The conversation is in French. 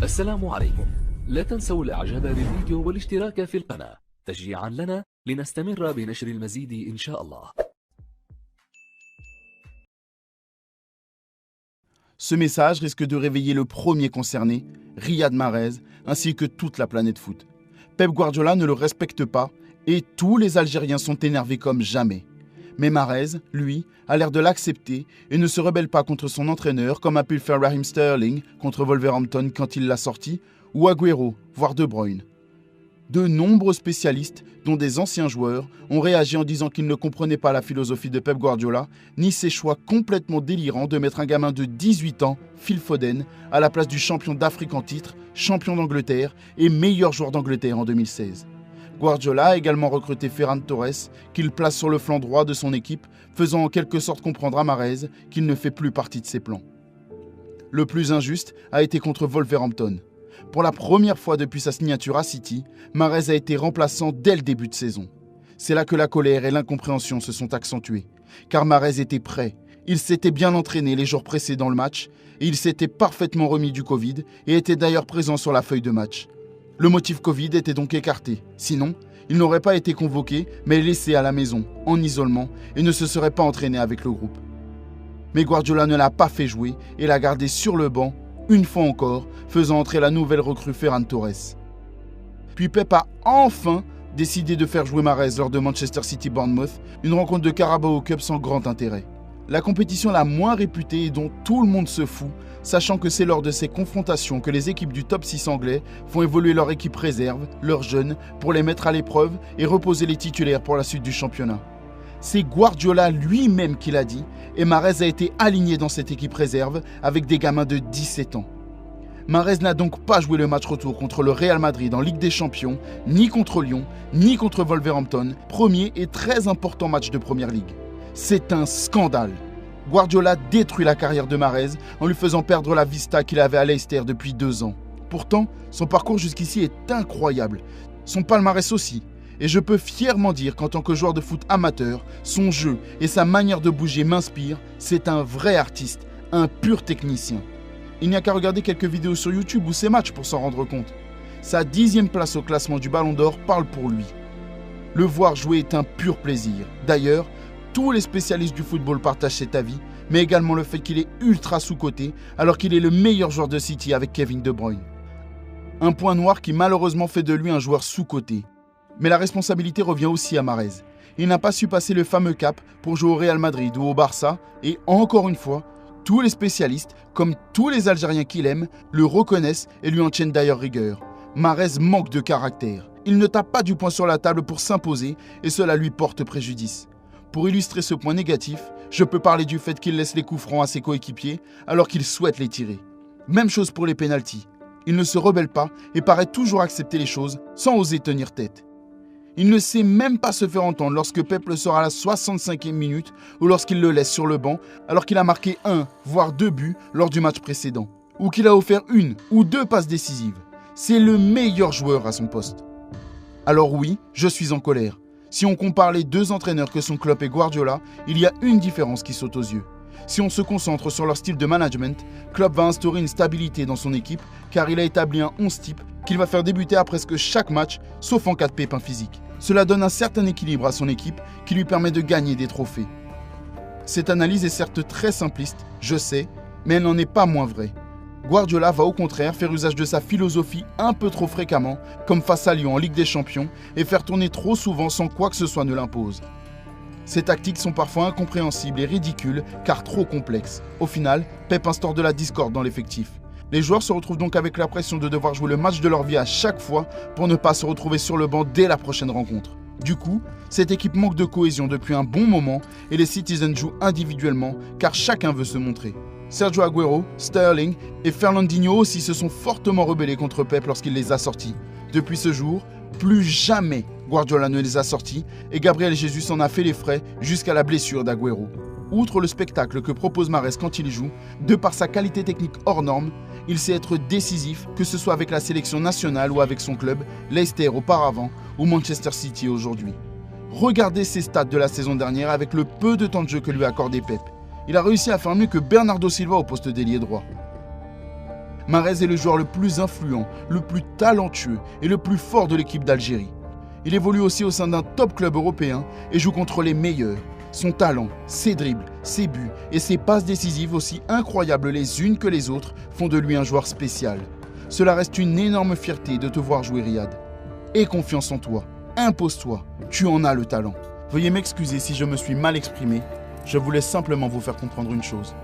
السلام عليكم. لا تنسوا الاعجاب بالفيديو والاشتراك في القناة تشجيعا لنا لنستمر بنشر المزيد إن شاء الله. Ce message risque de réveiller le premier concerné, Riyad Mahrez, ainsi que toute la planète foot. Pep Guardiola ne le respecte pas et tous les Algériens sont énervés comme jamais. Mais Mahrez, lui, a l'air de l'accepter et ne se rebelle pas contre son entraîneur comme a pu le faire Raheem Sterling contre Wolverhampton quand il l'a sorti, ou Agüero, voire De Bruyne. De nombreux spécialistes, dont des anciens joueurs, ont réagi en disant qu'ils ne comprenaient pas la philosophie de Pep Guardiola, ni ses choix complètement délirants de mettre un gamin de 18 ans, Phil Foden, à la place du champion d'Afrique en titre, champion d'Angleterre et meilleur joueur d'Angleterre en 2016. Guardiola a également recruté Ferran Torres, qu'il place sur le flanc droit de son équipe, faisant en quelque sorte comprendre à Mahrez qu'il ne fait plus partie de ses plans. Le plus injuste a été contre Wolverhampton. Pour la première fois depuis sa signature à City, Mahrez a été remplaçant dès le début de saison. C'est là que la colère et l'incompréhension se sont accentuées. Car Mahrez était prêt, il s'était bien entraîné les jours précédents le match, et il s'était parfaitement remis du Covid et était d'ailleurs présent sur la feuille de match. Le motif Covid était donc écarté, sinon, il n'aurait pas été convoqué, mais laissé à la maison, en isolement, et ne se serait pas entraîné avec le groupe. Mais Guardiola ne l'a pas fait jouer et l'a gardé sur le banc, une fois encore, faisant entrer la nouvelle recrue Ferran Torres. Puis Pep a enfin décidé de faire jouer Mahrez lors de Manchester City-Bournemouth, une rencontre de Carabao Cup sans grand intérêt. La compétition la moins réputée et dont tout le monde se fout, sachant que c'est lors de ces confrontations que les équipes du top 6 anglais font évoluer leur équipe réserve, leurs jeunes, pour les mettre à l'épreuve et reposer les titulaires pour la suite du championnat. C'est Guardiola lui-même qui l'a dit, et Mahrez a été aligné dans cette équipe réserve avec des gamins de 17 ans. Mahrez n'a donc pas joué le match retour contre le Real Madrid en Ligue des Champions, ni contre Lyon, ni contre Wolverhampton, premier et très important match de Première Ligue. C'est un scandale. Guardiola détruit la carrière de Mahrez en lui faisant perdre la vista qu'il avait à Leicester depuis 2 ans. Pourtant, son parcours jusqu'ici est incroyable. Son palmarès aussi. Et je peux fièrement dire qu'en tant que joueur de foot amateur, son jeu et sa manière de bouger m'inspirent. C'est un vrai artiste, un pur technicien. Il n'y a qu'à regarder quelques vidéos sur YouTube ou ses matchs pour s'en rendre compte. Sa 10e place au classement du Ballon d'Or parle pour lui. Le voir jouer est un pur plaisir. D'ailleurs, tous les spécialistes du football partagent cet avis, mais également le fait qu'il est ultra sous-coté alors qu'il est le meilleur joueur de City avec Kevin De Bruyne. Un point noir qui malheureusement fait de lui un joueur sous-coté. Mais la responsabilité revient aussi à Mahrez. Il n'a pas su passer le fameux cap pour jouer au Real Madrid ou au Barça et encore une fois, tous les spécialistes, comme tous les Algériens qu'il aime, le reconnaissent et lui en tiennent d'ailleurs rigueur. Mahrez manque de caractère. Il ne tape pas du poing sur la table pour s'imposer et cela lui porte préjudice. Pour illustrer ce point négatif, je peux parler du fait qu'il laisse les coups francs à ses coéquipiers alors qu'il souhaite les tirer. Même chose pour les pénaltys. Il ne se rebelle pas et paraît toujours accepter les choses sans oser tenir tête. Il ne sait même pas se faire entendre lorsque Pep le sort à la 65e minute ou lorsqu'il le laisse sur le banc alors qu'il a marqué 1, voire 2 buts lors du match précédent. Ou qu'il a offert 1 ou 2 passes décisives. C'est le meilleur joueur à son poste. Alors oui, je suis en colère. Si on compare les 2 entraîneurs que sont Klopp et Guardiola, il y a une différence qui saute aux yeux. Si on se concentre sur leur style de management, Klopp va instaurer une stabilité dans son équipe car il a établi un 11 type qu'il va faire débuter à presque chaque match, sauf en cas de pépin physique. Cela donne un certain équilibre à son équipe qui lui permet de gagner des trophées. Cette analyse est certes très simpliste, je sais, mais elle n'en est pas moins vraie. Guardiola va au contraire faire usage de sa philosophie un peu trop fréquemment, comme face à Lyon en Ligue des Champions, et faire tourner trop souvent sans quoi que ce soit ne l'impose. Ces tactiques sont parfois incompréhensibles et ridicules, car trop complexes. Au final, Pep instaure de la discorde dans l'effectif. Les joueurs se retrouvent donc avec la pression de devoir jouer le match de leur vie à chaque fois pour ne pas se retrouver sur le banc dès la prochaine rencontre. Du coup, cette équipe manque de cohésion depuis un bon moment et les Citizens jouent individuellement car chacun veut se montrer. Sergio Agüero, Sterling et Fernandinho aussi se sont fortement rebellés contre Pep lorsqu'il les a sortis. Depuis ce jour, plus jamais Guardiola ne les a sortis et Gabriel Jesus en a fait les frais jusqu'à la blessure d'Agüero. Outre le spectacle que propose Mahrez quand il joue, de par sa qualité technique hors norme, il sait être décisif, que ce soit avec la sélection nationale ou avec son club, Leicester auparavant ou Manchester City aujourd'hui. Regardez ses stats de la saison dernière avec le peu de temps de jeu que lui a accordé Pep. Il a réussi à faire mieux que Bernardo Silva au poste d'ailier droit. Mahrez est le joueur le plus influent, le plus talentueux et le plus fort de l'équipe d'Algérie. Il évolue aussi au sein d'un top club européen et joue contre les meilleurs. Son talent, ses dribbles, ses buts et ses passes décisives aussi incroyables les unes que les autres font de lui un joueur spécial. Cela reste une énorme fierté de te voir jouer, Riyad. Aie confiance en toi, impose-toi, tu en as le talent. Veuillez m'excuser si je me suis mal exprimé, je voulais simplement vous faire comprendre une chose.